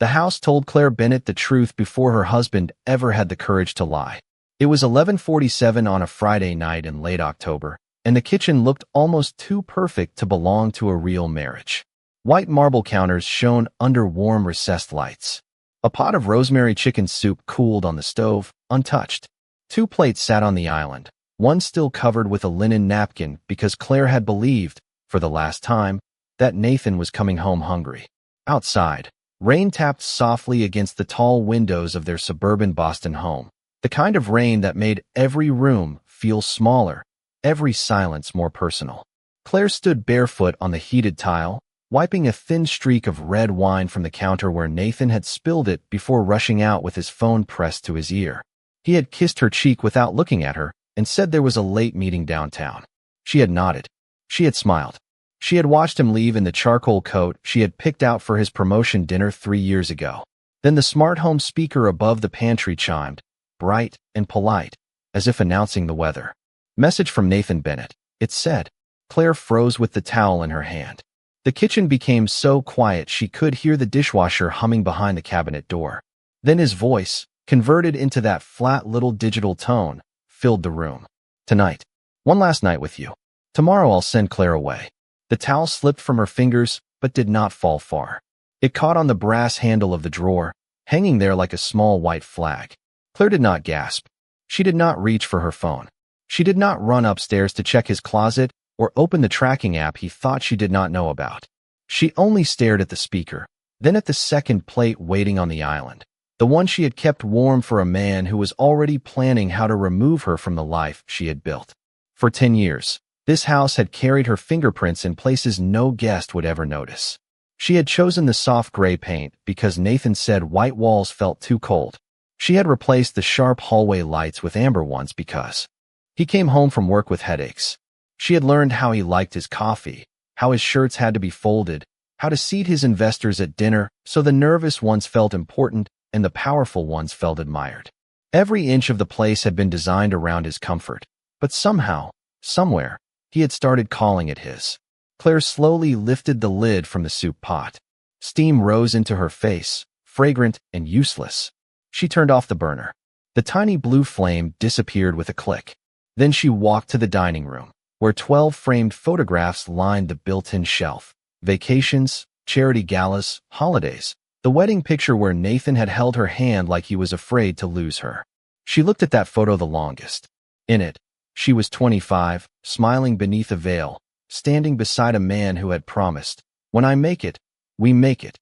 The house told Claire Bennett the truth before her husband ever had the courage to lie. It was 11:47 on a Friday night in late October, and the kitchen looked almost too perfect to belong to a real marriage. White marble counters shone under warm recessed lights. A pot of rosemary chicken soup cooled on the stove, untouched. 2 plates sat on the island, one still covered with a linen napkin because Claire had believed, for the last time, that Nathan was coming home hungry. Outside, rain tapped softly against the tall windows of their suburban Boston home, the kind of rain that made every room feel smaller, every silence more personal. Claire stood barefoot on the heated tile, wiping a thin streak of red wine from the counter where Nathan had spilled it before rushing out with his phone pressed to his ear. He had kissed her cheek without looking at her and said there was a late meeting downtown. She had nodded. She had smiled. She had watched him leave in the charcoal coat she had picked out for his promotion dinner 3 years ago. Then the smart home speaker above the pantry chimed, bright and polite, as if announcing the weather. Message from Nathan Bennett, it said. Claire froze with the towel in her hand. The kitchen became so quiet she could hear the dishwasher humming behind the cabinet door. Then his voice, converted into that flat little digital tone, filled the room. Tonight. One last night with you. Tomorrow I'll send Claire away. The towel slipped from her fingers, but did not fall far. It caught on the brass handle of the drawer, hanging there like a small white flag. Claire did not gasp. She did not reach for her phone. She did not run upstairs to check his closet or open the tracking app he thought she did not know about. She only stared at the speaker, then at the second plate waiting on the island, the one she had kept warm for a man who was already planning how to remove her from the life she had built. For 10 years, this house had carried her fingerprints in places no guest would ever notice. She had chosen the soft gray paint because Nathan said white walls felt too cold. She had replaced the sharp hallway lights with amber ones because he came home from work with headaches. She had learned how he liked his coffee, how his shirts had to be folded, how to seat his investors at dinner so the nervous ones felt important and the powerful ones felt admired. Every inch of the place had been designed around his comfort, but somehow, somewhere, he had started calling it his. Claire slowly lifted the lid from the soup pot. Steam rose into her face, fragrant and useless. She turned off the burner. The tiny blue flame disappeared with a click. Then she walked to the dining room, where 12 framed photographs lined the built-in shelf. Vacations, charity galas, holidays. The wedding picture where Nathan had held her hand like he was afraid to lose her. She looked at that photo the longest. In it, she was 25, smiling beneath a veil, standing beside a man who had promised, "When I make it, we make it."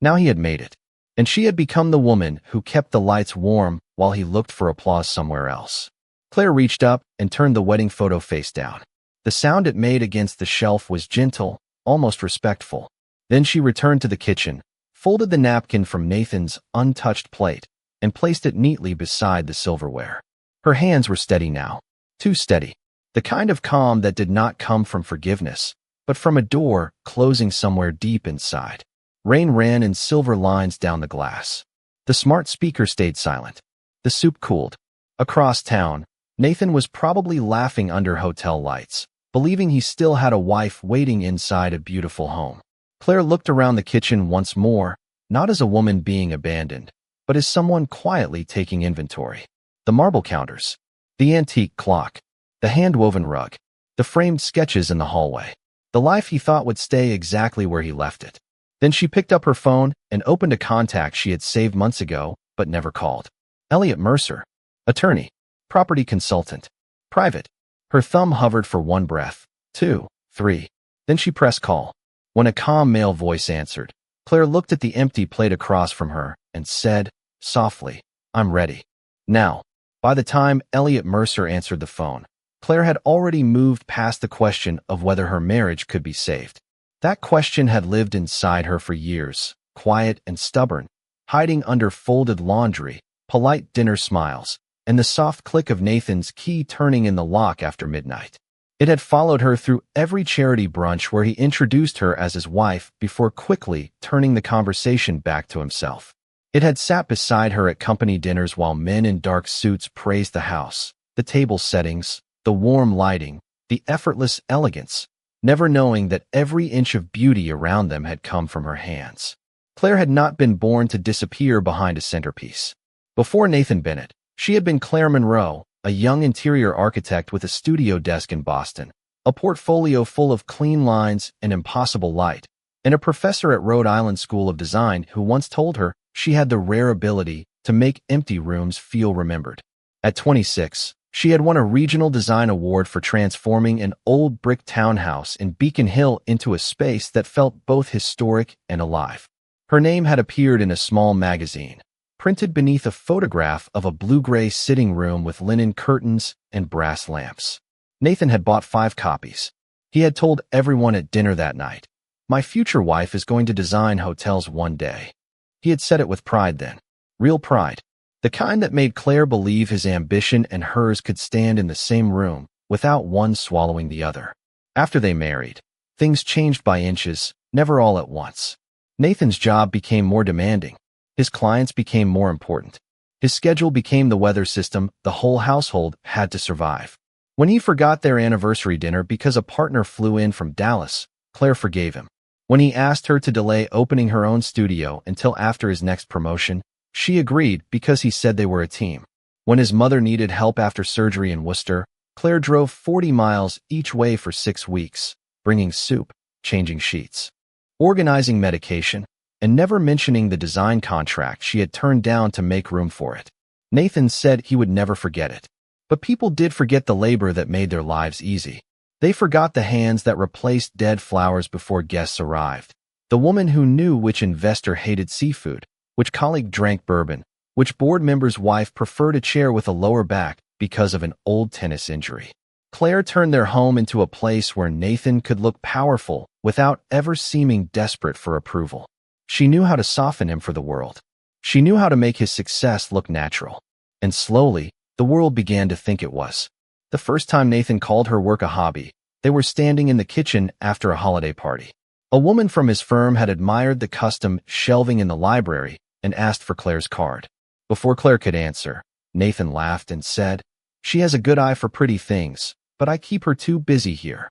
Now he had made it, and she had become the woman who kept the lights warm while he looked for applause somewhere else. Claire reached up and turned the wedding photo face down. The sound it made against the shelf was gentle, almost respectful. Then she returned to the kitchen, folded the napkin from Nathan's untouched plate, and placed it neatly beside the silverware. Her hands were steady now. Too steady. The kind of calm that did not come from forgiveness, but from a door closing somewhere deep inside. Rain ran in silver lines down the glass. The smart speaker stayed silent. The soup cooled. Across town, Nathan was probably laughing under hotel lights, believing he still had a wife waiting inside a beautiful home. Claire looked around the kitchen once more, not as a woman being abandoned, but as someone quietly taking inventory. The marble counters, the antique clock, the hand-woven rug, the framed sketches in the hallway, the life he thought would stay exactly where he left it. Then she picked up her phone and opened a contact she had saved months ago but never called. Elliot Mercer, attorney, property consultant, private. Her thumb hovered for 1 breath, 2, 3. Then she pressed call. When a calm male voice answered, Claire looked at the empty plate across from her and said, softly, "I'm ready." Now, by the time Elliot Mercer answered the phone, Claire had already moved past the question of whether her marriage could be saved. That question had lived inside her for years, quiet and stubborn, hiding under folded laundry, polite dinner smiles, and the soft click of Nathan's key turning in the lock after midnight. It had followed her through every charity brunch where he introduced her as his wife before quickly turning the conversation back to himself. It had sat beside her at company dinners while men in dark suits praised the house, the table settings, the warm lighting, the effortless elegance, never knowing that every inch of beauty around them had come from her hands. Claire had not been born to disappear behind a centerpiece. Before Nathan Bennett, she had been Claire Monroe, a young interior architect with a studio desk in Boston, a portfolio full of clean lines and impossible light, and a professor at Rhode Island School of Design who once told her she had the rare ability to make empty rooms feel remembered. At 26, she had won a regional design award for transforming an old brick townhouse in Beacon Hill into a space that felt both historic and alive. Her name had appeared in a small magazine, printed beneath a photograph of a blue-gray sitting room with linen curtains and brass lamps. Nathan had bought 5 copies. He had told everyone at dinner that night, "My future wife is going to design hotels one day." He had said it with pride then. Real pride. The kind that made Claire believe his ambition and hers could stand in the same room without one swallowing the other. After they married, things changed by inches, never all at once. Nathan's job became more demanding. His clients became more important. His schedule became the weather system the whole household had to survive. When he forgot their anniversary dinner because a partner flew in from Dallas, Claire forgave him. When he asked her to delay opening her own studio until after his next promotion, she agreed because he said they were a team. When his mother needed help after surgery in Worcester, Claire drove 40 miles each way for 6 weeks, bringing soup, changing sheets, organizing medication, and never mentioning the design contract she had turned down to make room for it. Nathan said he would never forget it. But people did forget the labor that made their lives easy. They forgot the hands that replaced dead flowers before guests arrived, the woman who knew which investor hated seafood, which colleague drank bourbon, which board member's wife preferred a chair with a lower back because of an old tennis injury. Claire turned their home into a place where Nathan could look powerful without ever seeming desperate for approval. She knew how to soften him for the world. She knew how to make his success look natural. And slowly, the world began to think it was. The first time Nathan called her work a hobby, they were standing in the kitchen after a holiday party. A woman from his firm had admired the custom shelving in the library and asked for Claire's card. Before Claire could answer, Nathan laughed and said, "She has a good eye for pretty things, but I keep her too busy here."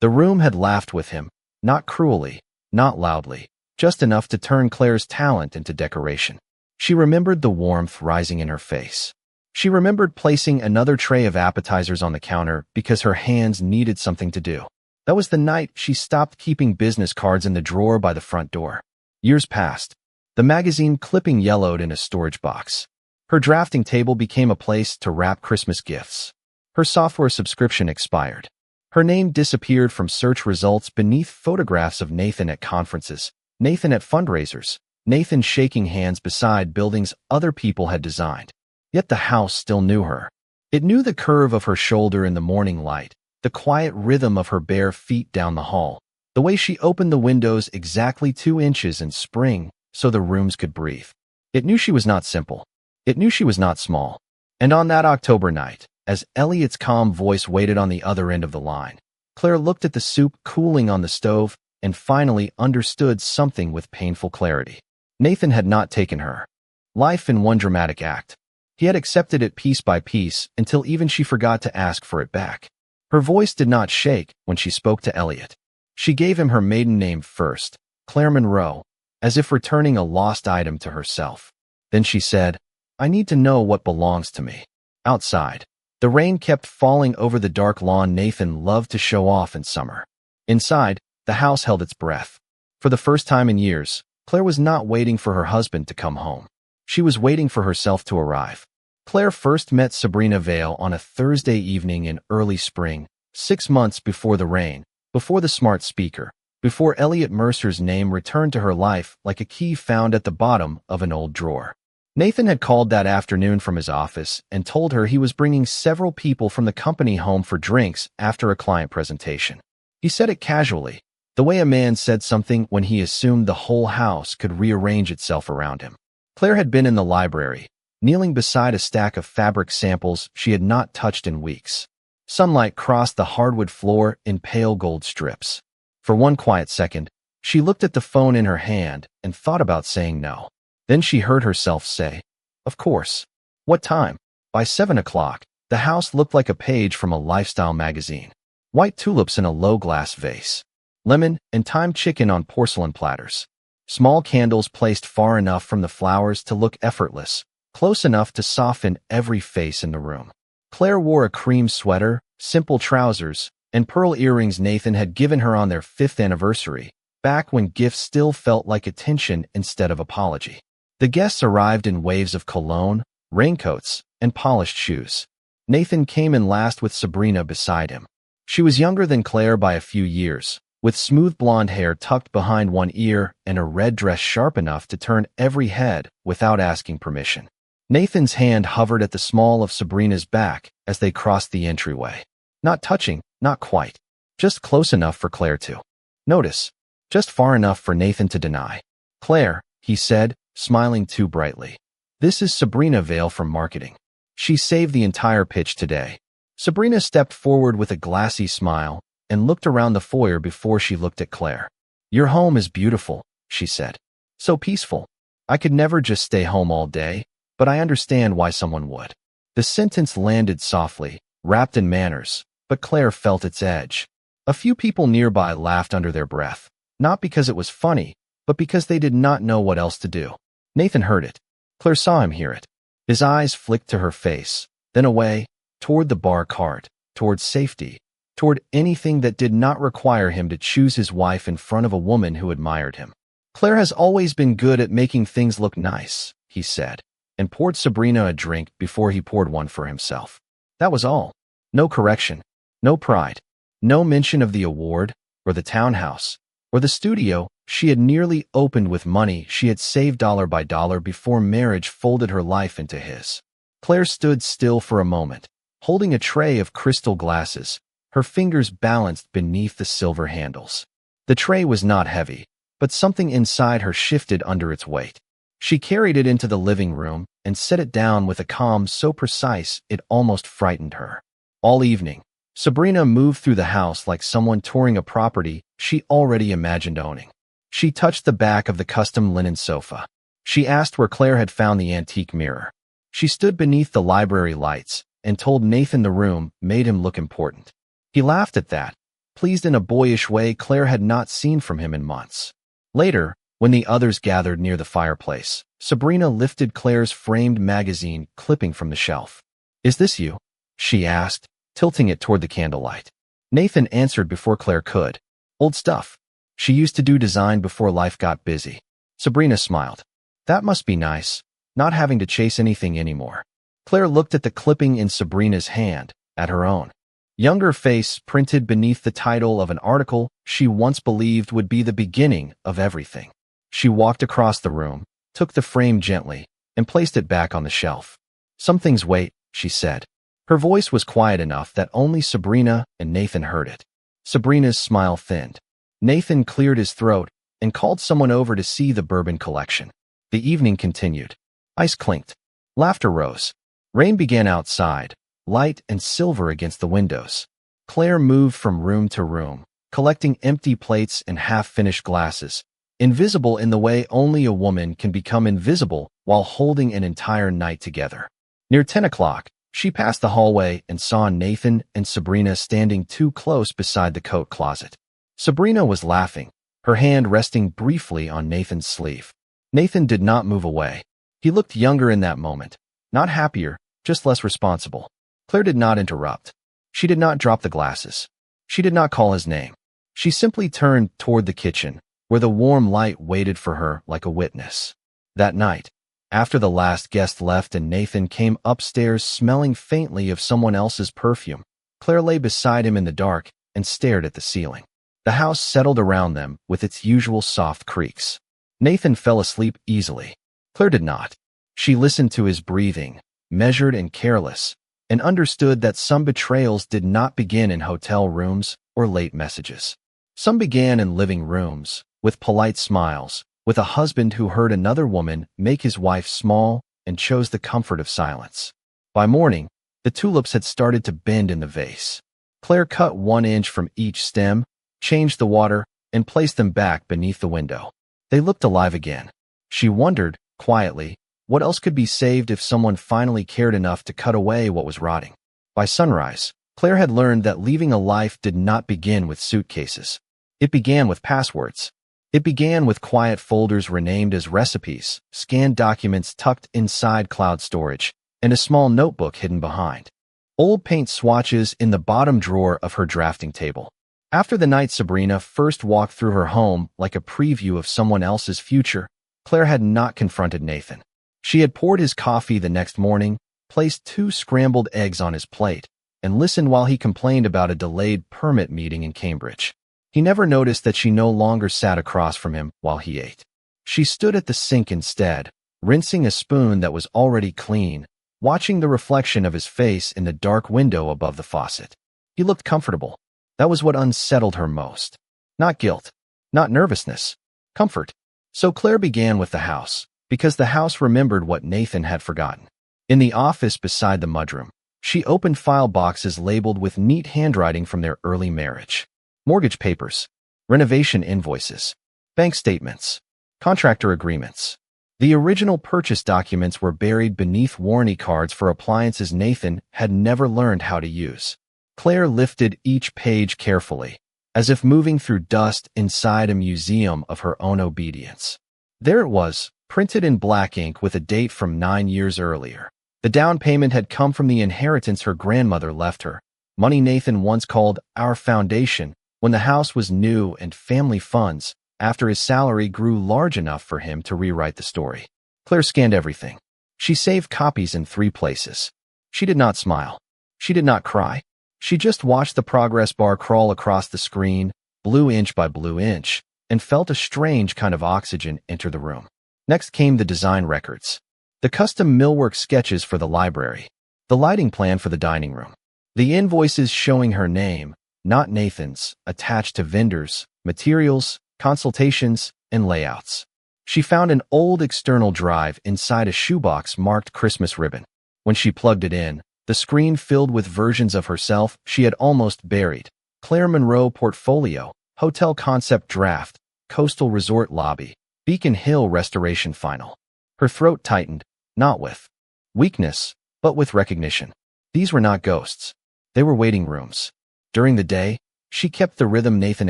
The room had laughed with him, not cruelly, not loudly, just enough to turn Claire's talent into decoration. She remembered the warmth rising in her face. She remembered placing another tray of appetizers on the counter because her hands needed something to do. That was the night she stopped keeping business cards in the drawer by the front door. Years passed. The magazine clipping yellowed in a storage box. Her drafting table became a place to wrap Christmas gifts. Her software subscription expired. Her name disappeared from search results beneath photographs of Nathan at conferences, Nathan at fundraisers, Nathan shaking hands beside buildings other people had designed. Yet the house still knew her. It knew the curve of her shoulder in the morning light, the quiet rhythm of her bare feet down the hall, the way she opened the windows exactly 2 inches in spring so the rooms could breathe. It knew she was not simple. It knew she was not small. And on that October night, as Elliot's calm voice waited on the other end of the line, Claire looked at the soup cooling on the stove and finally understood something with painful clarity. Nathan had not taken her life in one dramatic act. He had accepted it piece by piece until even she forgot to ask for it back. Her voice did not shake when she spoke to Elliot. She gave him her maiden name first, Claire Monroe, as if returning a lost item to herself. Then she said, "I need to know what belongs to me." Outside, the rain kept falling over the dark lawn Nathan loved to show off in summer. Inside, the house held its breath. For the first time in years, Claire was not waiting for her husband to come home. She was waiting for herself to arrive. Claire first met Sabrina Vale on a Thursday evening in early spring, 6 months before the rain, before the smart speaker, before Elliot Mercer's name returned to her life like a key found at the bottom of an old drawer. Nathan had called that afternoon from his office and told her he was bringing several people from the company home for drinks after a client presentation. He said it casually, the way a man said something when he assumed the whole house could rearrange itself around him. Claire had been in the library, kneeling beside a stack of fabric samples she had not touched in weeks. Sunlight crossed the hardwood floor in pale gold strips. For one quiet second, she looked at the phone in her hand and thought about saying no. Then she heard herself say, "Of course. What time?" By 7 o'clock, the house looked like a page from a lifestyle magazine. White tulips in a low glass vase. Lemon and thyme chicken on porcelain platters. Small candles placed far enough from the flowers to look effortless, close enough to soften every face in the room. Claire wore a cream sweater, simple trousers, and pearl earrings Nathan had given her on their 5th anniversary, back when gifts still felt like attention instead of apology. The guests arrived in waves of cologne, raincoats, and polished shoes. Nathan came in last with Sabrina beside him. She was younger than Claire by a few years, with smooth blonde hair tucked behind one ear and a red dress sharp enough to turn every head without asking permission. Nathan's hand hovered at the small of Sabrina's back as they crossed the entryway. Not touching, not quite. Just close enough for Claire to notice. Just far enough for Nathan to deny. "Claire," he said, smiling too brightly. "This is Sabrina Vale from marketing. She saved the entire pitch today." Sabrina stepped forward with a glassy smile and looked around the foyer before she looked at Claire. "Your home is beautiful," she said. "So peaceful. I could never just stay home all day, but I understand why someone would." The sentence landed softly, wrapped in manners, but Claire felt its edge. A few people nearby laughed under their breath, not because it was funny, but because they did not know what else to do. Nathan heard it. Claire saw him hear it. His eyes flicked to her face, then away, toward the bar cart, toward safety, toward anything that did not require him to choose his wife in front of a woman who admired him. "Claire has always been good at making things look nice," he said, and poured Sabrina a drink before he poured one for himself. That was all. No correction, no pride, no mention of the award, or the townhouse, or the studio she had nearly opened with money she had saved dollar by dollar before marriage folded her life into his. Claire stood still for a moment, holding a tray of crystal glasses, her fingers balanced beneath the silver handles. The tray was not heavy, but something inside her shifted under its weight. She carried it into the living room and set it down with a calm so precise it almost frightened her. All evening, Sabrina moved through the house like someone touring a property she already imagined owning. She touched the back of the custom linen sofa. She asked where Claire had found the antique mirror. She stood beneath the library lights and told Nathan the room made him look important. He laughed at that, pleased in a boyish way Claire had not seen from him in months. Later, when the others gathered near the fireplace, Sabrina lifted Claire's framed magazine clipping from the shelf. "Is this you?" she asked, tilting it toward the candlelight. Nathan answered before Claire could. "Old stuff. She used to do design before life got busy." Sabrina smiled. "That must be nice, not having to chase anything anymore." Claire looked at the clipping in Sabrina's hand, at her own. Younger face printed beneath the title of an article she once believed would be the beginning of everything. She walked across the room, took the frame gently, and placed it back on the shelf. "Some things wait," she said. Her voice was quiet enough that only Sabrina and Nathan heard it. Sabrina's smile thinned. Nathan cleared his throat and called someone over to see the bourbon collection. The evening continued. Ice clinked. Laughter rose. Rain began outside, light and silver against the windows. Claire moved from room to room, collecting empty plates and half-finished glasses, invisible in the way only a woman can become invisible while holding an entire night together. Near 10 o'clock, she passed the hallway and saw Nathan and Sabrina standing too close beside the coat closet. Sabrina was laughing, her hand resting briefly on Nathan's sleeve. Nathan did not move away. He looked younger in that moment, not happier, just less responsible. Claire did not interrupt. She did not drop the glasses. She did not call his name. She simply turned toward the kitchen, where the warm light waited for her like a witness. That night, after the last guest left and Nathan came upstairs smelling faintly of someone else's perfume, Claire lay beside him in the dark and stared at the ceiling. The house settled around them with its usual soft creaks. Nathan fell asleep easily. Claire did not. She listened to his breathing, measured and careless, and understood that some betrayals did not begin in hotel rooms or late messages. Some began in living rooms, with polite smiles, with a husband who heard another woman make his wife small and chose the comfort of silence. By morning, the tulips had started to bend in the vase. Claire cut 1 inch from each stem, changed the water, and placed them back beneath the window. They looked alive again. She wondered, quietly, what else could be saved if someone finally cared enough to cut away what was rotting. By sunrise, Claire had learned that leaving a life did not begin with suitcases. It began with passwords. It began with quiet folders renamed as recipes, scanned documents tucked inside cloud storage, and a small notebook hidden behind. Old paint swatches in the bottom drawer of her drafting table. After the night Sabrina first walked through her home like a preview of someone else's future, Claire had not confronted Nathan. She had poured his coffee the next morning, placed 2 scrambled eggs on his plate, and listened while he complained about a delayed permit meeting in Cambridge. He never noticed that she no longer sat across from him while he ate. She stood at the sink instead, rinsing a spoon that was already clean, watching the reflection of his face in the dark window above the faucet. He looked comfortable. That was what unsettled her most. Not guilt, not nervousness, comfort. So Claire began with the house, because the house remembered what Nathan had forgotten. In the office beside the mudroom, she opened file boxes labeled with neat handwriting from their early marriage. Mortgage papers, renovation invoices, bank statements, contractor agreements. The original purchase documents were buried beneath warranty cards for appliances Nathan had never learned how to use. Claire lifted each page carefully, as if moving through dust inside a museum of her own obedience. There it was, printed in black ink with a date from 9 years earlier. The down payment had come from the inheritance her grandmother left her, money Nathan once called our foundation, when the house was new, and family funds, after his salary grew large enough for him to rewrite the story. Claire scanned everything. She saved copies in 3 places. She did not smile. She did not cry. She just watched the progress bar crawl across the screen, blue inch by blue inch, and felt a strange kind of oxygen enter the room. Next came the design records. The custom millwork sketches for the library. The lighting plan for the dining room. The invoices showing her name, not Nathan's, attached to vendors, materials, consultations, and layouts. She found an old external drive inside a shoebox marked Christmas ribbon. When she plugged it in, the screen filled with versions of herself she had almost buried. Claire Monroe portfolio, hotel concept draft, coastal resort lobby, Beacon Hill restoration final. Her throat tightened, not with weakness, but with recognition. These were not ghosts. They were waiting rooms. During the day, she kept the rhythm Nathan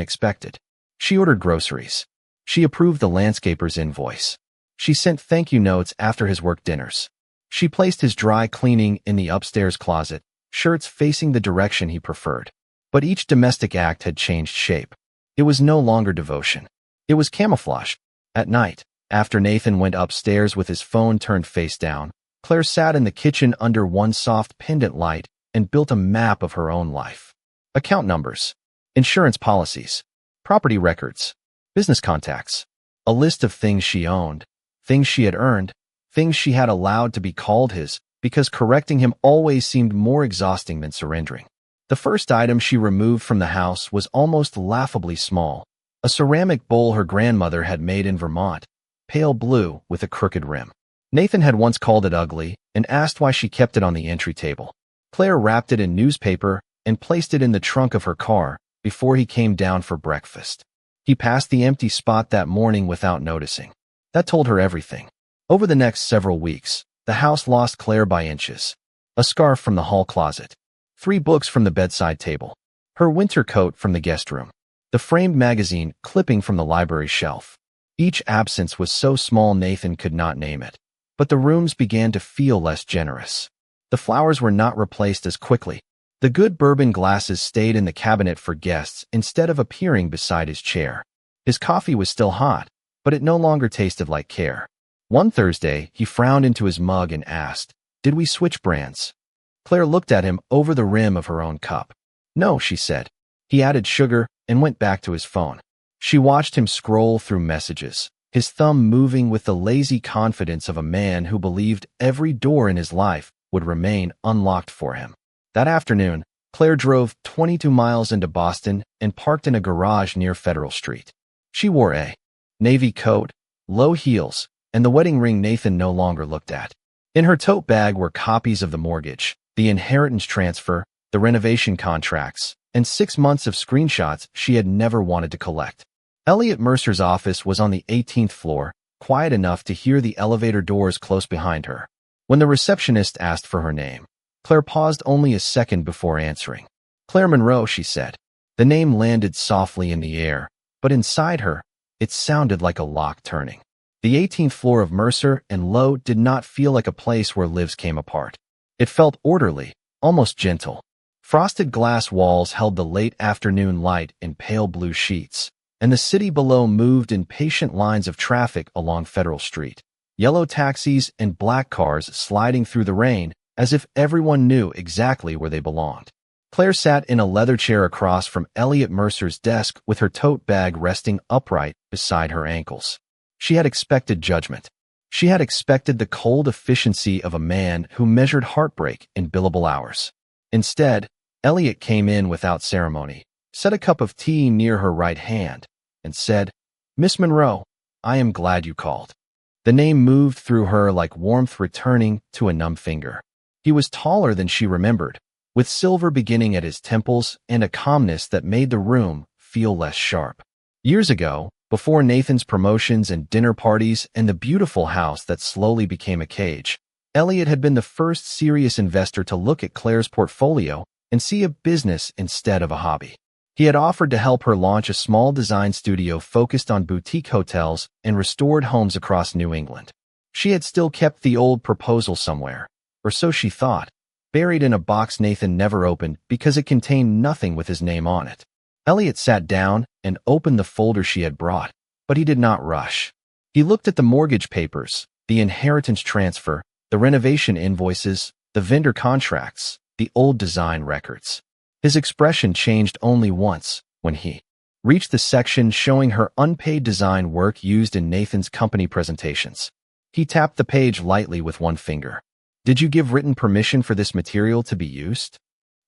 expected. She ordered groceries. She approved the landscaper's invoice. She sent thank you notes after his work dinners. She placed his dry cleaning in the upstairs closet, shirts facing the direction he preferred. But each domestic act had changed shape. It was no longer devotion. It was camouflage. At night, after Nathan went upstairs with his phone turned face down, Claire sat in the kitchen under one soft pendant light and built a map of her own life. Account numbers, insurance policies, property records, business contacts, a list of things she owned, things she had earned, things she had allowed to be called his, because correcting him always seemed more exhausting than surrendering. The first item she removed from the house was almost laughably small, a ceramic bowl her grandmother had made in Vermont, pale blue with a crooked rim. Nathan had once called it ugly and asked why she kept it on the entry table. Claire wrapped it in newspaper and placed it in the trunk of her car before he came down for breakfast. He passed the empty spot that morning without noticing. That told her everything. Over the next several weeks, the house lost Claire by inches. A scarf from the hall closet, 3 books from the bedside table, her winter coat from the guest room, the framed magazine clipping from the library shelf. Each absence was so small Nathan could not name it, but the rooms began to feel less generous. The flowers were not replaced as quickly. The good bourbon glasses stayed in the cabinet for guests instead of appearing beside his chair. His coffee was still hot, but it no longer tasted like care. One Thursday, he frowned into his mug and asked, "Did we switch brands?" Claire looked at him over the rim of her own cup. "No," she said. He added sugar and went back to his phone. She watched him scroll through messages, his thumb moving with the lazy confidence of a man who believed every door in his life would remain unlocked for him. That afternoon, Claire drove 22 miles into Boston and parked in a garage near Federal Street. She wore a navy coat, low heels, and the wedding ring Nathan no longer looked at. In her tote bag were copies of the mortgage, the inheritance transfer, the renovation contracts, and 6 months of screenshots she had never wanted to collect. Elliot Mercer's office was on the 18th floor, quiet enough to hear the elevator doors close behind her. When the receptionist asked for her name, Claire paused only a second before answering. "Claire Monroe," she said. The name landed softly in the air, but inside her, It sounded like a lock turning. The 18th floor of Mercer and Lowe did not feel like a place where lives came apart. It felt orderly, almost gentle. Frosted glass walls held the late afternoon light in pale blue sheets, and the city below moved in patient lines of traffic along Federal Street. Yellow taxis and black cars sliding through the rain as if everyone knew exactly where they belonged. Claire sat in a leather chair across from Elliot Mercer's desk with her tote bag resting upright beside her ankles. She had expected judgment. She had expected the cold efficiency of a man who measured heartbreak in billable hours. Instead, Elliot came in without ceremony, set a cup of tea near her right hand, and said, "Miss Monroe, I am glad you called." The name moved through her like warmth returning to a numb finger. He was taller than she remembered, with silver beginning at his temples and a calmness that made the room feel less sharp. Years ago, before Nathan's promotions and dinner parties and the beautiful house that slowly became a cage, Elliot had been the first serious investor to look at Claire's portfolio and see a business instead of a hobby. He had offered to help her launch a small design studio focused on boutique hotels and restored homes across New England. She had still kept the old proposal somewhere, or so she thought, buried in a box Nathan never opened because it contained nothing with his name on it. Elliot sat down and opened the folder she had brought, but he did not rush. He looked at the mortgage papers, the inheritance transfer, the renovation invoices, the vendor contracts, the old design records. His expression changed only once, when he reached the section showing her unpaid design work used in Nathan's company presentations. He tapped the page lightly with one finger. "Did you give written permission for this material to be used?"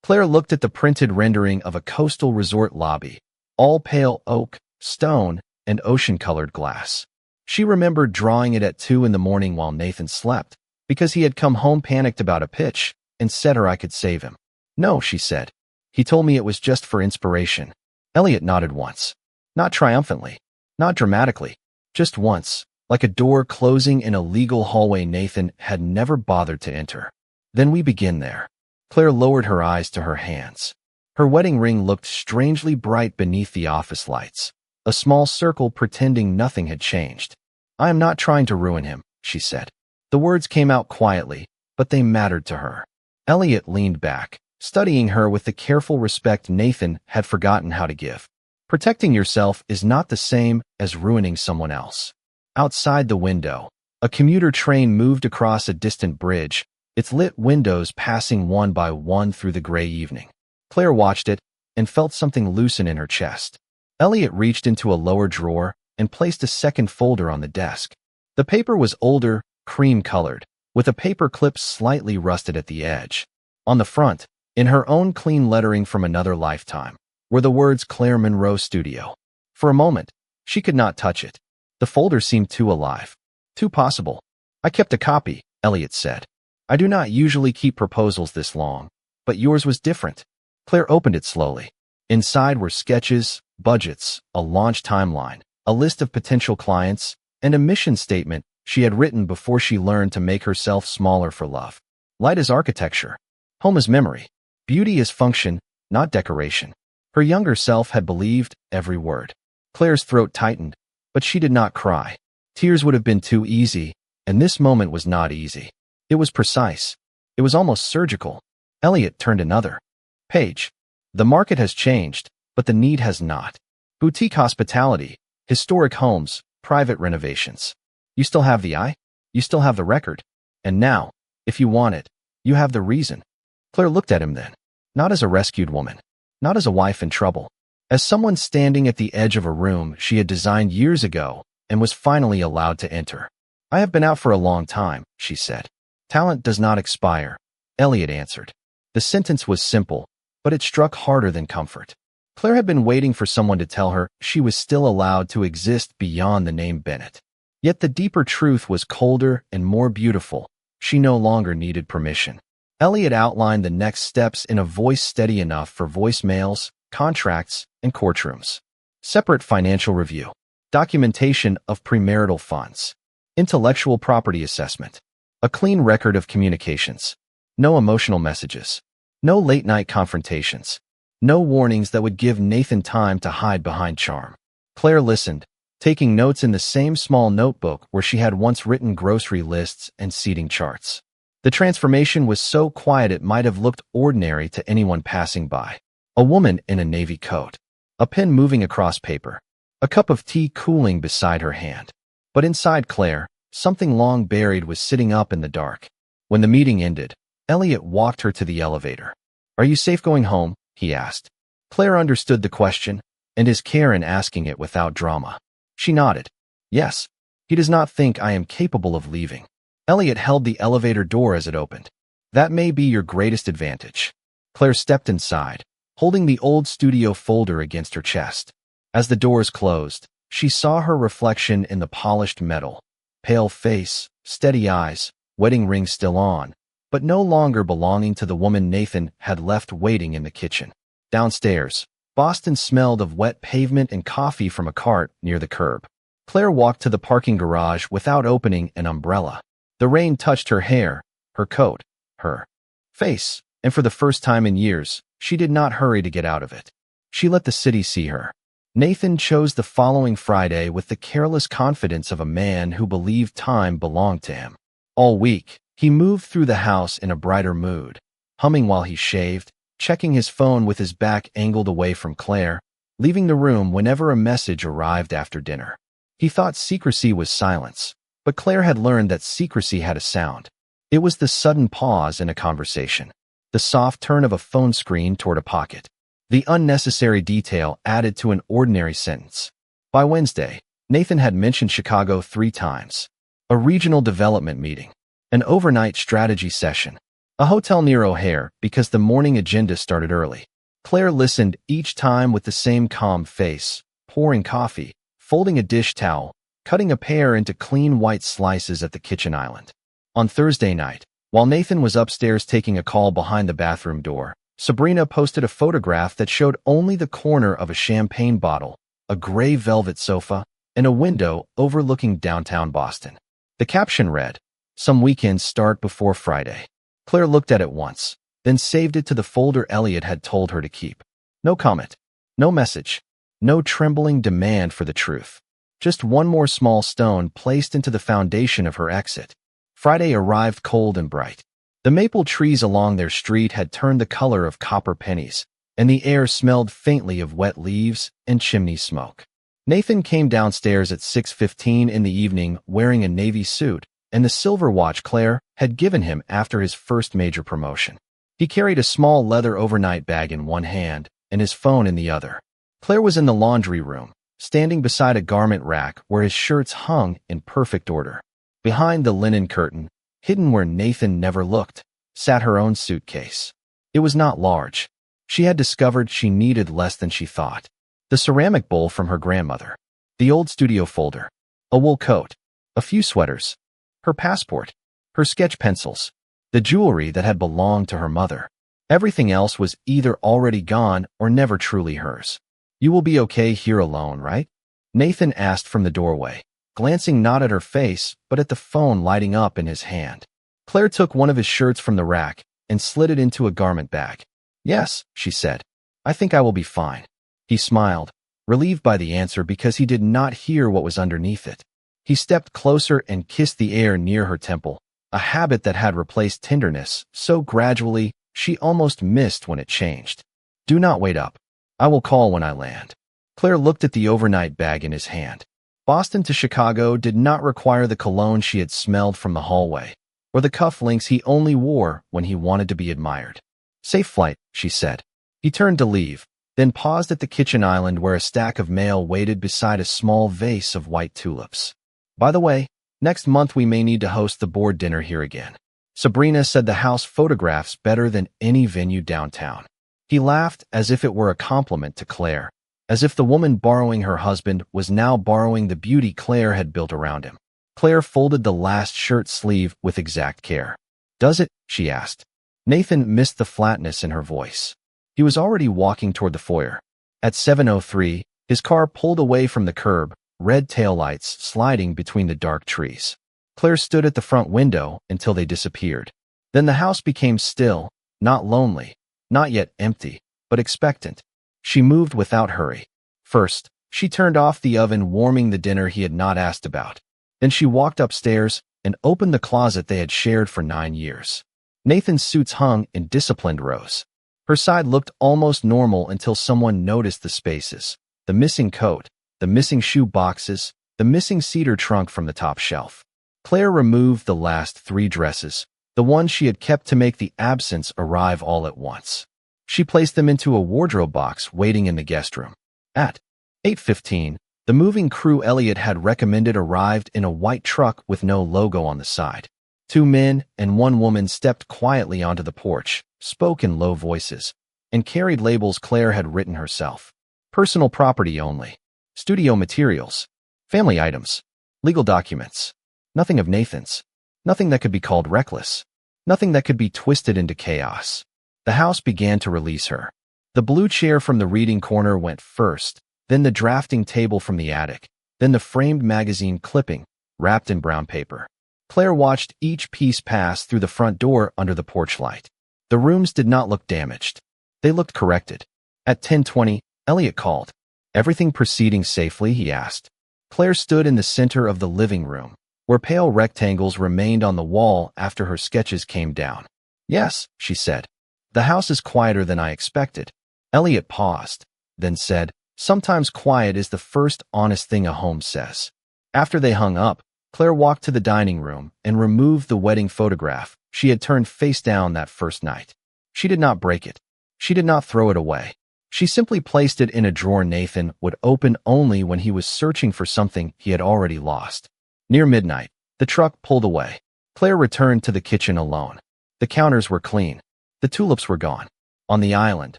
Claire looked at the printed rendering of a coastal resort lobby, all pale oak, stone, and ocean-colored glass. She remembered drawing it at 2 in the morning while Nathan slept, because he had come home panicked about a pitch and said I could save him. "No," she said. "He told me it was just for inspiration." Elliot nodded once. Not triumphantly, not dramatically, just once, like a door closing in a legal hallway Nathan had never bothered to enter. "Then we begin there." Claire lowered her eyes to her hands. Her wedding ring looked strangely bright beneath the office lights, a small circle pretending nothing had changed. "I am not trying to ruin him," she said. The words came out quietly, but they mattered to her. Elliot leaned back, studying her with the careful respect Nathan had forgotten how to give. Protecting yourself is not the same as ruining someone else. Outside the window, a commuter train moved across a distant bridge, its lit windows passing one by one through the gray evening. Claire watched it and felt something loosen in her chest. Elliot reached into a lower drawer and placed a second folder on the desk. The paper was older, cream-colored, with a paper clip slightly rusted at the edge. On the front, in her own clean lettering from another lifetime, were the words Claire Monroe Studio. For a moment, she could not touch it. The folder seemed too alive, too possible. "I kept a copy," Elliot said. "I do not usually keep proposals this long, but yours was different." Claire opened it slowly. Inside were sketches, budgets, a launch timeline, a list of potential clients, and a mission statement she had written before she learned to make herself smaller for love. Light is architecture. Home is memory. Beauty is function, not decoration. Her younger self had believed every word. Claire's throat tightened, but she did not cry. Tears would have been too easy, and this moment was not easy. It was precise. It was almost surgical. Elliot turned another page. "The market has changed, but the need has not. Boutique hospitality, historic homes, private renovations. You still have the eye? You still have the record. And now, if you want it, you have the reason." Claire looked at him then, not as a rescued woman, not as a wife in trouble, as someone standing at the edge of a room she had designed years ago and was finally allowed to enter. "I have been out for a long time," she said. "Talent does not expire," Elliot answered. The sentence was simple, but it struck harder than comfort. Claire had been waiting for someone to tell her she was still allowed to exist beyond the name Bennett. Yet the deeper truth was colder and more beautiful. She no longer needed permission. Elliot outlined the next steps in a voice steady enough for voicemails, contracts, and courtrooms. Separate financial review. Documentation of premarital funds. Intellectual property assessment. A clean record of communications. No emotional messages. No late-night confrontations. No warnings that would give Nathan time to hide behind charm. Claire listened, taking notes in the same small notebook where she had once written grocery lists and seating charts. The transformation was so quiet it might have looked ordinary to anyone passing by. A woman in a navy coat, a pen moving across paper, a cup of tea cooling beside her hand. But inside Claire, something long buried was sitting up in the dark. When the meeting ended, Elliot walked her to the elevator. "Are you safe going home?" he asked. Claire understood the question, and his care in asking it without drama. She nodded. "Yes. He does not think I am capable of leaving." Elliot held the elevator door as it opened. "That may be your greatest advantage." Claire stepped inside, holding the old studio folder against her chest. As the doors closed, she saw her reflection in the polished metal. Pale face, steady eyes, wedding ring still on, but no longer belonging to the woman Nathan had left waiting in the kitchen. Downstairs, Boston smelled of wet pavement and coffee from a cart near the curb. Claire walked to the parking garage without opening an umbrella. The rain touched her hair, her coat, her face, and for the first time in years, she did not hurry to get out of it. She let the city see her. Nathan chose the following Friday with the careless confidence of a man who believed time belonged to him. All week, he moved through the house in a brighter mood, humming while he shaved, checking his phone with his back angled away from Claire, leaving the room whenever a message arrived after dinner. He thought secrecy was silence, but Claire had learned that secrecy had a sound. It was the sudden pause in a conversation, the soft turn of a phone screen toward a pocket, the unnecessary detail added to an ordinary sentence. By Wednesday, Nathan had mentioned Chicago 3 times. A regional development meeting, an overnight strategy session, a hotel near O'Hare because the morning agenda started early. Claire listened each time with the same calm face, pouring coffee, folding a dish towel, cutting a pear into clean white slices at the kitchen island. On Thursday night, while Nathan was upstairs taking a call behind the bathroom door, Sabrina posted a photograph that showed only the corner of a champagne bottle, a gray velvet sofa, and a window overlooking downtown Boston. The caption read, "Some weekends start before Friday." Claire looked at it once, then saved it to the folder Elliot had told her to keep. No comment, no message, no trembling demand for the truth. Just one more small stone placed into the foundation of her exit. Friday arrived cold and bright. The maple trees along their street had turned the color of copper pennies, and the air smelled faintly of wet leaves and chimney smoke. Nathan came downstairs at 6:15 in the evening wearing a navy suit and the silver watch Claire had given him after his first major promotion. He carried a small leather overnight bag in one hand and his phone in the other. Claire was in the laundry room, standing beside a garment rack where his shirts hung in perfect order. Behind the linen curtain, hidden where Nathan never looked, sat her own suitcase. It was not large. She had discovered she needed less than she thought. The ceramic bowl from her grandmother, the old studio folder, a wool coat, a few sweaters, her passport, her sketch pencils, the jewelry that had belonged to her mother. Everything else was either already gone or never truly hers. "You will be okay here alone, right?" Nathan asked from the doorway, glancing not at her face, but at the phone lighting up in his hand. Claire took one of his shirts from the rack and slid it into a garment bag. "Yes," she said. "I think I will be fine." He smiled, relieved by the answer because he did not hear what was underneath it. He stepped closer and kissed the air near her temple, a habit that had replaced tenderness so gradually she almost missed when it changed. "Do not wait up. I will call when I land." Claire looked at the overnight bag in his hand. Boston to Chicago did not require the cologne she had smelled from the hallway, or the cufflinks he only wore when he wanted to be admired. "Safe flight," she said. He turned to leave, then paused at the kitchen island where a stack of mail waited beside a small vase of white tulips. "By the way, next month we may need to host the board dinner here again. Sabrina said the house photographs better than any venue downtown." He laughed as if it were a compliment to Claire, as if the woman borrowing her husband was now borrowing the beauty Claire had built around him. Claire folded the last shirt sleeve with exact care. "Does it?" she asked. Nathan missed the flatness in her voice. He was already walking toward the foyer. At 7:03, his car pulled away from the curb, red taillights sliding between the dark trees. Claire stood at the front window until they disappeared. Then the house became still, not lonely, not yet empty, but expectant. She moved without hurry. First, She turned off the oven, warming the dinner he had not asked about. Then she walked upstairs and opened the closet they had shared for 9 years. Nathan's suits hung in disciplined rows. Her side looked almost normal until someone noticed the spaces, the missing coat, the missing shoe boxes, the missing cedar trunk from the top shelf. Claire removed the last 3 dresses, the ones she had kept to make the absence arrive all at once. She placed them into a wardrobe box waiting in the guest room. At 8:15, the moving crew Elliot had recommended arrived in a white truck with no logo on the side. 2 men and 1 woman stepped quietly onto the porch, spoke in low voices, and carried labels Claire had written herself. Personal property only. Studio materials. Family items. Legal documents. Nothing of Nathan's. Nothing that could be called reckless. Nothing that could be twisted into chaos. The house began to release her. The blue chair from the reading corner went first, then the drafting table from the attic, then the framed magazine clipping, wrapped in brown paper. Claire watched each piece pass through the front door under the porch light. The rooms did not look damaged. They looked corrected. At 10:20, Elliot called. "Everything proceeding safely?" he asked. Claire stood in the center of the living room, where pale rectangles remained on the wall after her sketches came down. "Yes," she said. "The house is quieter than I expected." Elliot paused, then said, "Sometimes quiet is the first honest thing a home says." After they hung up, Claire walked to the dining room and removed the wedding photograph she had turned face down that first night. She did not break it. She did not throw it away. She simply placed it in a drawer Nathan would open only when he was searching for something he had already lost. Near midnight, the truck pulled away. Claire returned to the kitchen alone. The counters were clean. The tulips were gone. On the island,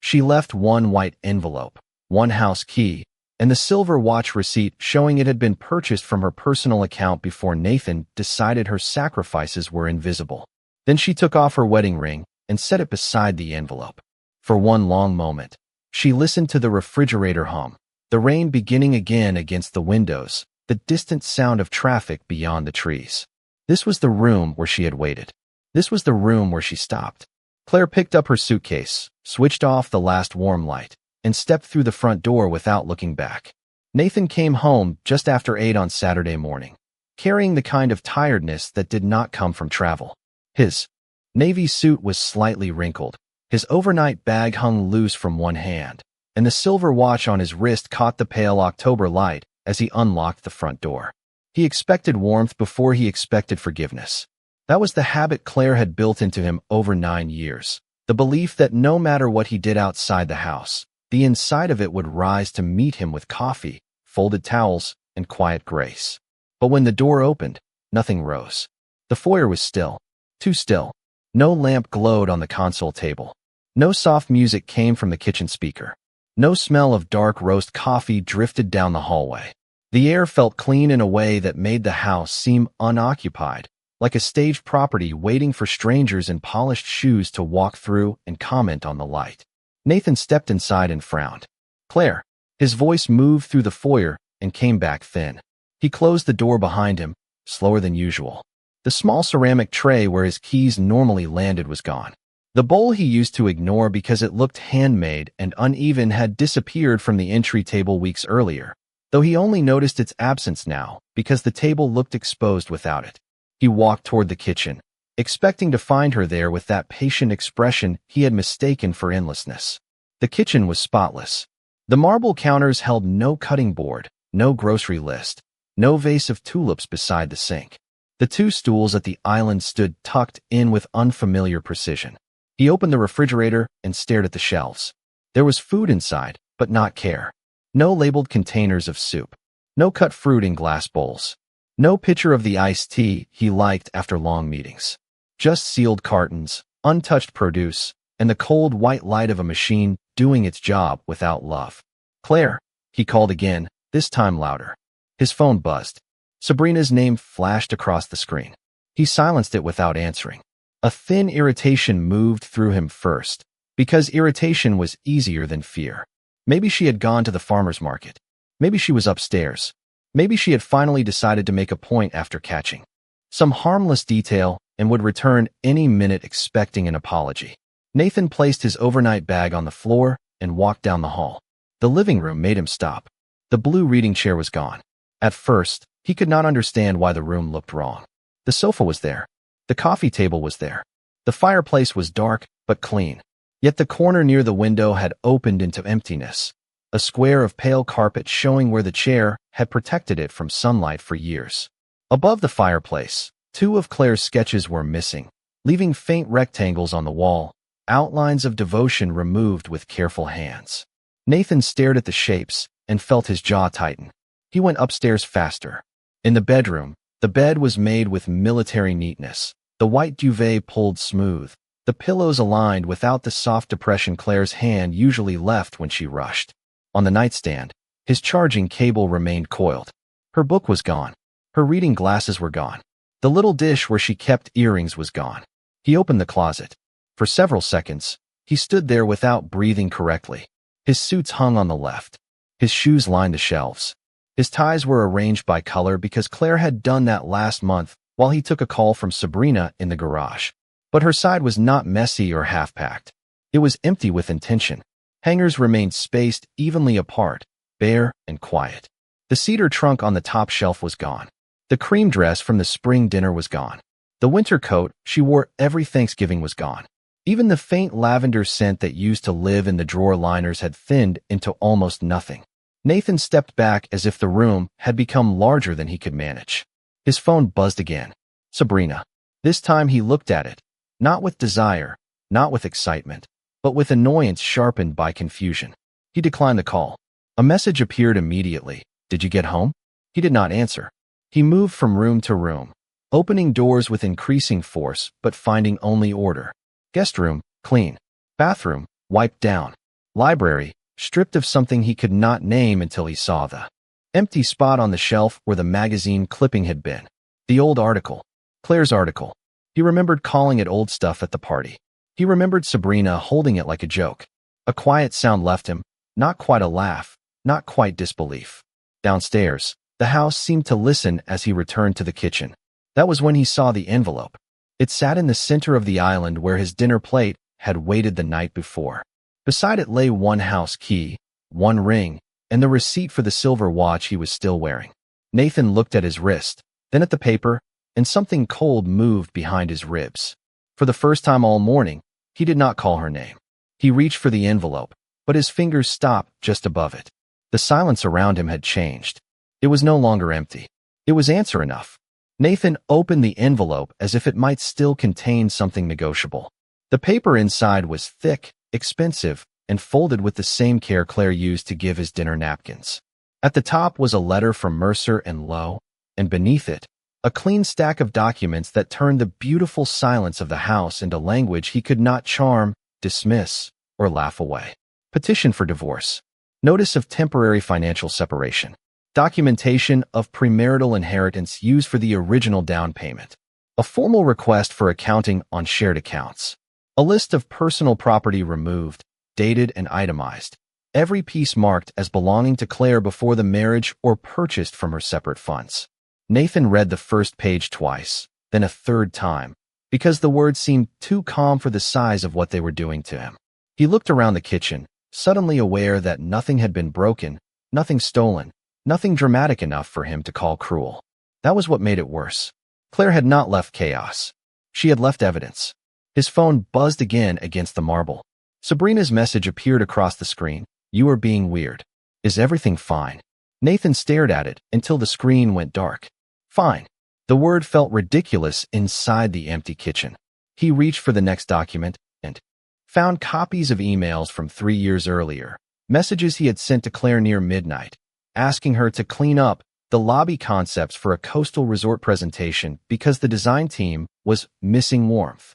she left 1 white envelope, 1 house key, and the silver watch receipt showing it had been purchased from her personal account before Nathan decided her sacrifices were invisible. Then she took off her wedding ring and set it beside the envelope. For 1 long moment, she listened to the refrigerator hum, the rain beginning again against the windows, the distant sound of traffic beyond the trees. This was the room where she had waited. This was the room where she stopped. Claire picked up her suitcase, switched off the last warm light, and stepped through the front door without looking back. Nathan came home just after 8 on Saturday morning, carrying the kind of tiredness that did not come from travel. His navy suit was slightly wrinkled. His overnight bag hung loose from one hand, and the silver watch on his wrist caught the pale October light as he unlocked the front door. He expected warmth before he expected forgiveness. That was the habit Claire had built into him over 9 years, the belief that no matter what he did outside the house, the inside of it would rise to meet him with coffee, folded towels, and quiet grace. But when the door opened, nothing rose. The foyer was still, too still. No lamp glowed on the console table. No soft music came from the kitchen speaker. No smell of dark roast coffee drifted down the hallway. The air felt clean in a way that made the house seem unoccupied, like a staged property waiting for strangers in polished shoes to walk through and comment on the light. Nathan stepped inside and frowned. "Claire." His voice moved through the foyer and came back thin. He closed the door behind him, slower than usual. The small ceramic tray where his keys normally landed was gone. The bowl he used to ignore because it looked handmade and uneven had disappeared from the entry table weeks earlier, though he only noticed its absence now because the table looked exposed without it. He walked toward the kitchen, expecting to find her there with that patient expression he had mistaken for endlessness. The kitchen was spotless. The marble counters held no cutting board, no grocery list, no vase of tulips beside the sink. The 2 stools at the island stood tucked in with unfamiliar precision. He opened the refrigerator and stared at the shelves. There was food inside, but not care. No labeled containers of soup. No cut fruit in glass bowls. No pitcher of the iced tea he liked after long meetings. Just sealed cartons, untouched produce, and the cold white light of a machine doing its job without love. "Claire," he called again, this time louder. His phone buzzed. Sabrina's name flashed across the screen. He silenced it without answering. A thin irritation moved through him first, because irritation was easier than fear. Maybe she had gone to the farmer's market. Maybe she was upstairs. Maybe she had finally decided to make a point after catching some harmless detail and would return any minute expecting an apology. Nathan placed his overnight bag on the floor and walked down the hall. The living room made him stop. The blue reading chair was gone. At first, he could not understand why the room looked wrong. The sofa was there. The coffee table was there. The fireplace was dark but clean. Yet the corner near the window had opened into emptiness, a square of pale carpet showing where the chair had protected it from sunlight for years. Above the fireplace, two of Claire's sketches were missing, leaving faint rectangles on the wall, outlines of devotion removed with careful hands. Nathan stared at the shapes and felt his jaw tighten. He went upstairs faster. In the bedroom, the bed was made with military neatness, the white duvet pulled smooth, the pillows aligned without the soft depression Claire's hand usually left when she rushed. On the nightstand, his charging cable remained coiled. Her book was gone. Her reading glasses were gone. The little dish where she kept earrings was gone. He opened the closet. For several seconds, he stood there without breathing correctly. His suits hung on the left. His shoes lined the shelves. His ties were arranged by color because Claire had done that last month while he took a call from Sabrina in the garage. But her side was not messy or half-packed. It was empty with intention. Hangers remained spaced evenly apart, bare and quiet. The cedar trunk on the top shelf was gone. The cream dress from the spring dinner was gone. The winter coat she wore every Thanksgiving was gone. Even the faint lavender scent that used to live in the drawer liners had thinned into almost nothing. Nathan stepped back as if the room had become larger than he could manage. His phone buzzed again. Sabrina. This time he looked at it, not with desire, not with excitement, but with annoyance sharpened by confusion. He declined the call. A message appeared immediately. Did you get home? He did not answer. He moved from room to room, opening doors with increasing force but finding only order. Guest room, clean. Bathroom, wiped down. Library, stripped of something he could not name until he saw the empty spot on the shelf where the magazine clipping had been. The old article. Claire's article. He remembered calling it old stuff at the party. He remembered Sabrina holding it like a joke. A quiet sound left him, not quite a laugh, not quite disbelief. Downstairs, the house seemed to listen as he returned to the kitchen. That was when he saw the envelope. It sat in the center of the island where his dinner plate had waited the night before. Beside it lay one house key, one ring, and the receipt for the silver watch he was still wearing. Nathan looked at his wrist, then at the paper, and something cold moved behind his ribs. For the first time all morning, he did not call her name. He reached for the envelope, but his fingers stopped just above it. The silence around him had changed. It was no longer empty. It was answer enough. Nathan opened the envelope as if it might still contain something negotiable. The paper inside was thick, expensive, and folded with the same care Claire used to give his dinner napkins. At the top was a letter from Mercer and Lowe, and beneath it, a clean stack of documents that turned the beautiful silence of the house into language he could not charm, dismiss, or laugh away. Petition for divorce. Notice of temporary financial separation. Documentation of premarital inheritance used for the original down payment. A formal request for accounting on shared accounts. A list of personal property removed, dated and itemized. Every piece marked as belonging to Claire before the marriage or purchased from her separate funds. Nathan read the first page twice, then a third time, because the words seemed too calm for the size of what they were doing to him. He looked around the kitchen, suddenly aware that nothing had been broken, nothing stolen, nothing dramatic enough for him to call cruel. That was what made it worse. Claire had not left chaos. She had left evidence. His phone buzzed again against the marble. Sabrina's message appeared across the screen. You are being weird. Is everything fine? Nathan stared at it until the screen went dark. Fine. The word felt ridiculous inside the empty kitchen. He reached for the next document and found copies of emails from 3 years earlier, messages he had sent to Claire near midnight, asking her to clean up the lobby concepts for a coastal resort presentation because the design team was missing warmth.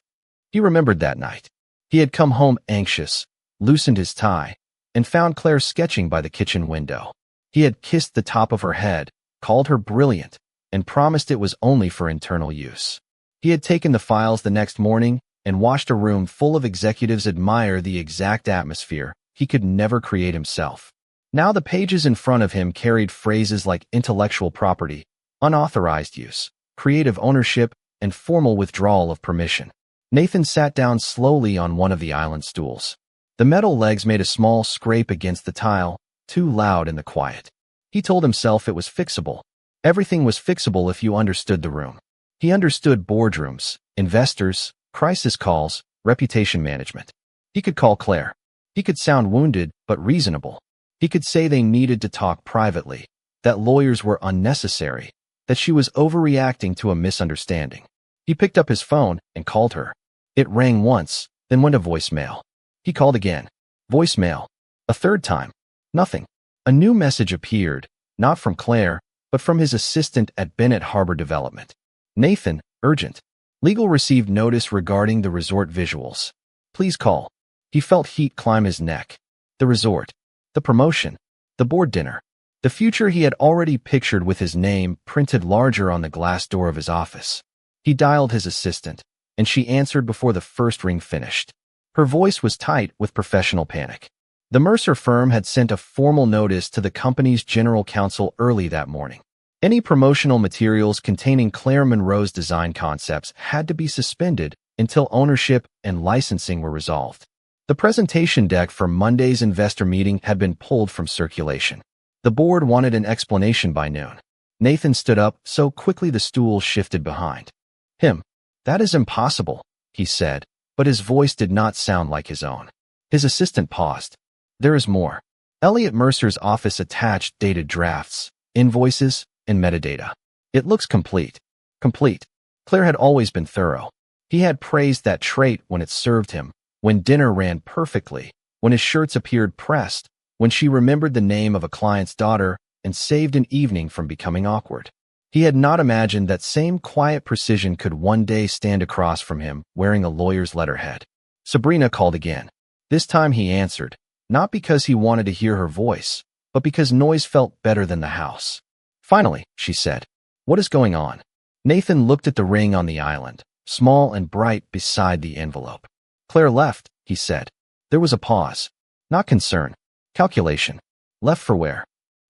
He remembered that night. He had come home anxious, loosened his tie, and found Claire sketching by the kitchen window. He had kissed the top of her head, called her brilliant, and promised it was only for internal use. He had taken the files the next morning and watched a room full of executives admire the exact atmosphere he could never create himself. Now the pages in front of him carried phrases like intellectual property, unauthorized use, creative ownership, and formal withdrawal of permission. Nathan sat down slowly on one of the island stools. The metal legs made a small scrape against the tile, too loud in the quiet. He told himself it was fixable. Everything was fixable if you understood the room. He understood boardrooms, investors, crisis calls, reputation management. He could call Claire. He could sound wounded but reasonable. He could say they needed to talk privately, that lawyers were unnecessary, that she was overreacting to a misunderstanding. He picked up his phone and called her. It rang once, then went to voicemail. He called again. Voicemail. A third time. Nothing. A new message appeared, not from Claire, but from his assistant at Bennett Harbor Development. Nathan, urgent. Legal received notice regarding the resort visuals. Please call. He felt heat climb his neck. The resort. The promotion. The board dinner. The future he had already pictured with his name printed larger on the glass door of his office. He dialed his assistant, and she answered before the first ring finished. Her voice was tight with professional panic. The Mercer firm had sent a formal notice to the company's general counsel early that morning. Any promotional materials containing Claire Monroe's design concepts had to be suspended until ownership and licensing were resolved. The presentation deck for Monday's investor meeting had been pulled from circulation. The board wanted an explanation by noon. Nathan stood up so quickly the stool shifted behind him. That is impossible, he said, but his voice did not sound like his own. His assistant paused. There is more. Elliot Mercer's office attached dated drafts, invoices, and metadata. It looks complete. Complete. Claire had always been thorough. He had praised that trait when it served him, when dinner ran perfectly, when his shirts appeared pressed, when she remembered the name of a client's daughter and saved an evening from becoming awkward. He had not imagined that same quiet precision could one day stand across from him wearing a lawyer's letterhead. Sabrina called again. This time he answered, not because he wanted to hear her voice, but because noise felt better than the house. Finally, she said, what is going on? Nathan looked at the ring on the island, small and bright beside the envelope. Claire left, he said. There was a pause. Not concern. Calculation. Left for where?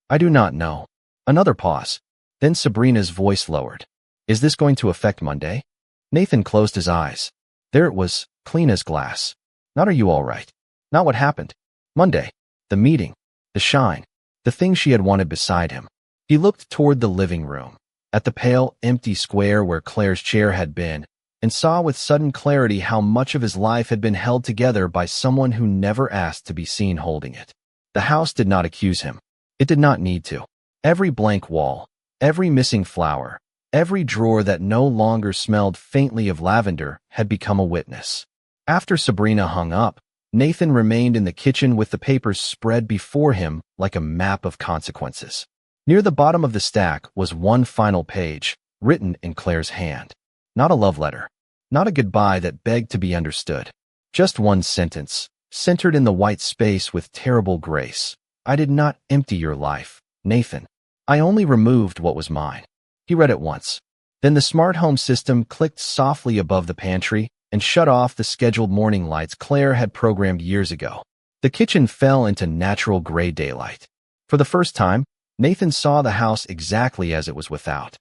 I do not know. Another pause. Then Sabrina's voice lowered. Is this going to affect Monday? Nathan closed his eyes. There it was, clean as glass. Not are you all right? Not what happened. Monday. The meeting. The shine. The thing she had wanted beside him. He looked toward the living room, at the pale, empty square where Claire's chair had been, and saw with sudden clarity how much of his life had been held together by someone who never asked to be seen holding it. The house did not accuse him. It did not need to. Every blank wall, every missing flower, every drawer that no longer smelled faintly of lavender had become a witness. After Sabrina hung up, Nathan remained in the kitchen with the papers spread before him like a map of consequences. Near the bottom of the stack was one final page, written in Claire's hand. Not a love letter. Not a goodbye that begged to be understood. Just one sentence, centered in the white space with terrible grace. I did not empty your life, Nathan. I only removed what was mine. He read it once. Then the smart home system clicked softly above the pantry and shut off the scheduled morning lights Claire had programmed years ago. The kitchen fell into natural gray daylight. For the first time, Nathan saw the house exactly as it was without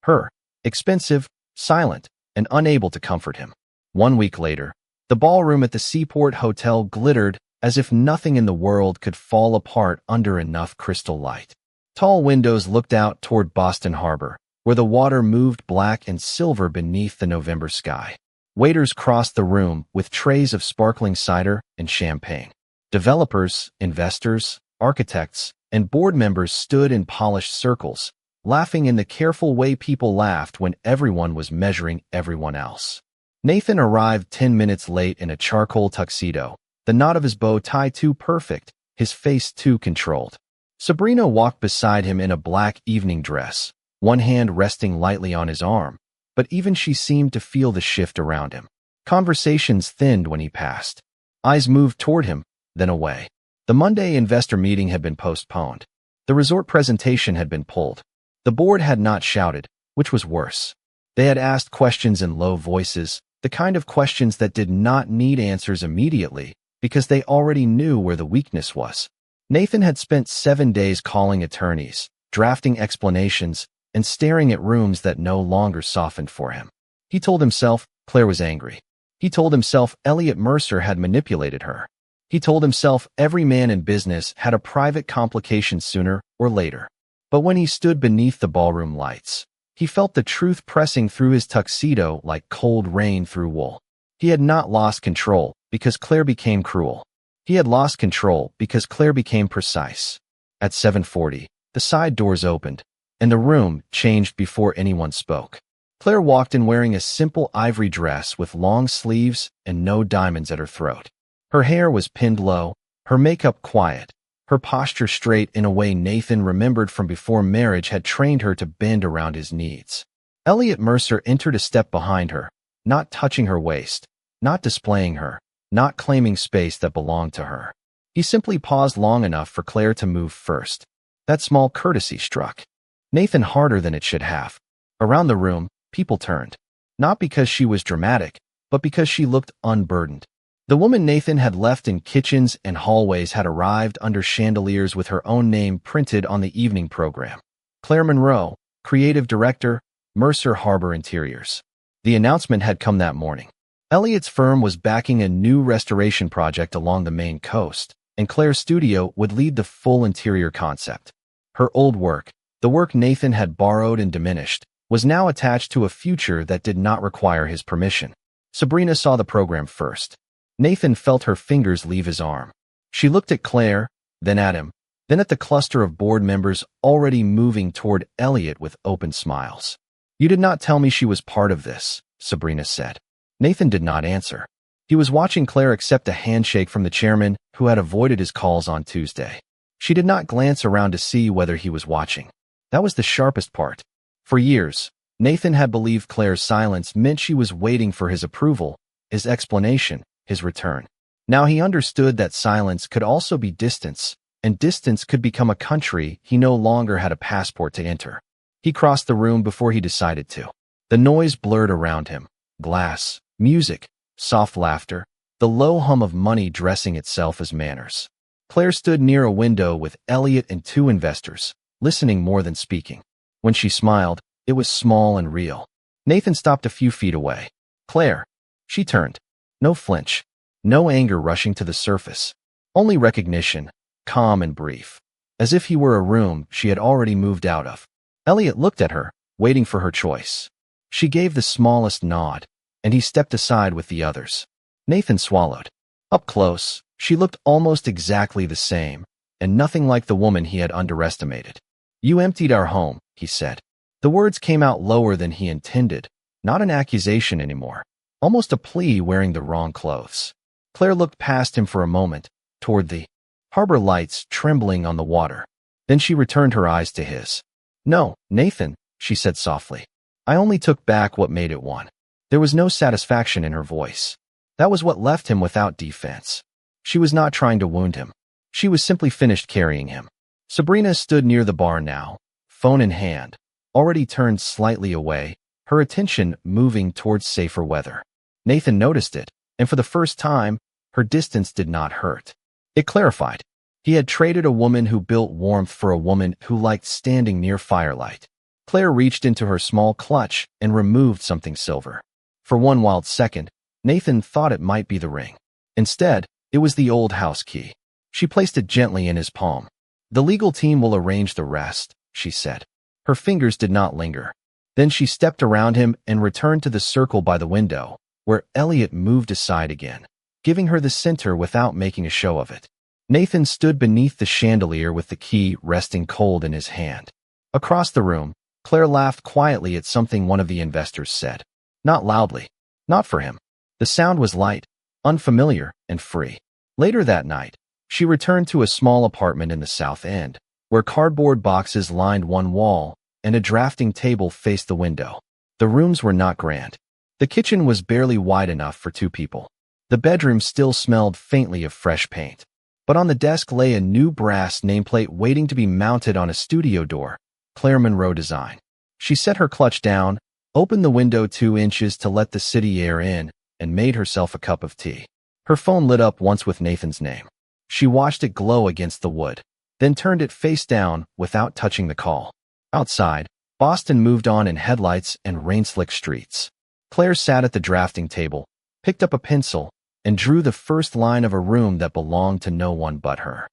her, expensive, silent, and unable to comfort him. 1 week later, the ballroom at the Seaport Hotel glittered as if nothing in the world could fall apart under enough crystal light. Tall windows looked out toward Boston Harbor, where the water moved black and silver beneath the November sky. Waiters crossed the room with trays of sparkling cider and champagne. Developers, investors, architects, and board members stood in polished circles, laughing in the careful way people laughed when everyone was measuring everyone else. Nathan arrived 10 minutes late in a charcoal tuxedo, the knot of his bow tie too perfect, his face too controlled. Sabrina walked beside him in a black evening dress, one hand resting lightly on his arm, but even she seemed to feel the shift around him. Conversations thinned when he passed. Eyes moved toward him, then away. The Monday investor meeting had been postponed. The resort presentation had been pulled. The board had not shouted, which was worse. They had asked questions in low voices, the kind of questions that did not need answers immediately, because they already knew where the weakness was. Nathan had spent 7 days calling attorneys, drafting explanations, and staring at rooms that no longer softened for him. He told himself Claire was angry. He told himself Elliot Mercer had manipulated her. He told himself every man in business had a private complication sooner or later. But when he stood beneath the ballroom lights, he felt the truth pressing through his tuxedo like cold rain through wool. He had not lost control because Claire became cruel. He had lost control because Claire became precise. At 7:40, the side doors opened, and the room changed before anyone spoke. Claire walked in wearing a simple ivory dress with long sleeves and no diamonds at her throat. Her hair was pinned low, her makeup quiet, her posture straight in a way Nathan remembered from before marriage had trained her to bend around his needs. Elliot Mercer entered a step behind her, not touching her waist, not displaying her, not claiming space that belonged to her. He simply paused long enough for Claire to move first. That small courtesy struck Nathan harder than it should have. Around the room, people turned. Not because she was dramatic, but because she looked unburdened. The woman Nathan had left in kitchens and hallways had arrived under chandeliers with her own name printed on the evening program. Claire Monroe, Creative Director, Mercer Harbor Interiors. The announcement had come that morning. Elliot's firm was backing a new restoration project along the Maine coast, and Claire's studio would lead the full interior concept. Her old work, the work Nathan had borrowed and diminished, was now attached to a future that did not require his permission. Sabrina saw the program first. Nathan felt her fingers leave his arm. She looked at Claire, then at him, then at the cluster of board members already moving toward Elliot with open smiles. "You did not tell me she was part of this," Sabrina said. Nathan did not answer. He was watching Claire accept a handshake from the chairman who had avoided his calls on Tuesday. She did not glance around to see whether he was watching. That was the sharpest part. For years, Nathan had believed Claire's silence meant she was waiting for his approval, his explanation, his return. Now he understood that silence could also be distance, and distance could become a country he no longer had a passport to enter. He crossed the room before he decided to. The noise blurred around him. Glass, music, soft laughter, the low hum of money dressing itself as manners. Claire stood near a window with Elliot and two investors, listening more than speaking. When she smiled, it was small and real. Nathan stopped a few feet away. "Claire." She turned. No flinch, no anger rushing to the surface. Only recognition, calm and brief, as if he were a room she had already moved out of. Elliot looked at her, waiting for her choice. She gave the smallest nod, and he stepped aside with the others. Nathan swallowed. Up close, she looked almost exactly the same, and nothing like the woman he had underestimated. "You emptied our home," he said. The words came out lower than he intended, not an accusation anymore. Almost a plea wearing the wrong clothes. Claire looked past him for a moment, toward the harbor lights trembling on the water. Then she returned her eyes to his. "No, Nathan," she said softly. "I only took back what made it one." There was no satisfaction in her voice. That was what left him without defense. She was not trying to wound him. She was simply finished carrying him. Sabrina stood near the bar now, phone in hand, already turned slightly away, her attention moving towards safer weather. Nathan noticed it, and for the first time, her distance did not hurt. It clarified. He had traded a woman who built warmth for a woman who liked standing near firelight. Claire reached into her small clutch and removed something silver. For one wild second, Nathan thought it might be the ring. Instead, it was the old house key. She placed it gently in his palm. "The legal team will arrange the rest," she said. Her fingers did not linger. Then she stepped around him and returned to the circle by the window, where Elliot moved aside again, giving her the center without making a show of it. Nathan stood beneath the chandelier with the key resting cold in his hand. Across the room, Claire laughed quietly at something one of the investors said. Not loudly. Not for him. The sound was light, unfamiliar, and free. Later that night, she returned to a small apartment in the South End, where cardboard boxes lined one wall and a drafting table faced the window. The rooms were not grand. The kitchen was barely wide enough for two people. The bedroom still smelled faintly of fresh paint. But on the desk lay a new brass nameplate waiting to be mounted on a studio door, Claire Monroe design. She set her clutch down, opened the window 2 inches to let the city air in, and made herself a cup of tea. Her phone lit up once with Nathan's name. She watched it glow against the wood, then turned it face down without touching the call. Outside, Boston moved on in headlights and rain-slick streets. Claire sat at the drafting table, picked up a pencil, and drew the first line of a room that belonged to no one but her.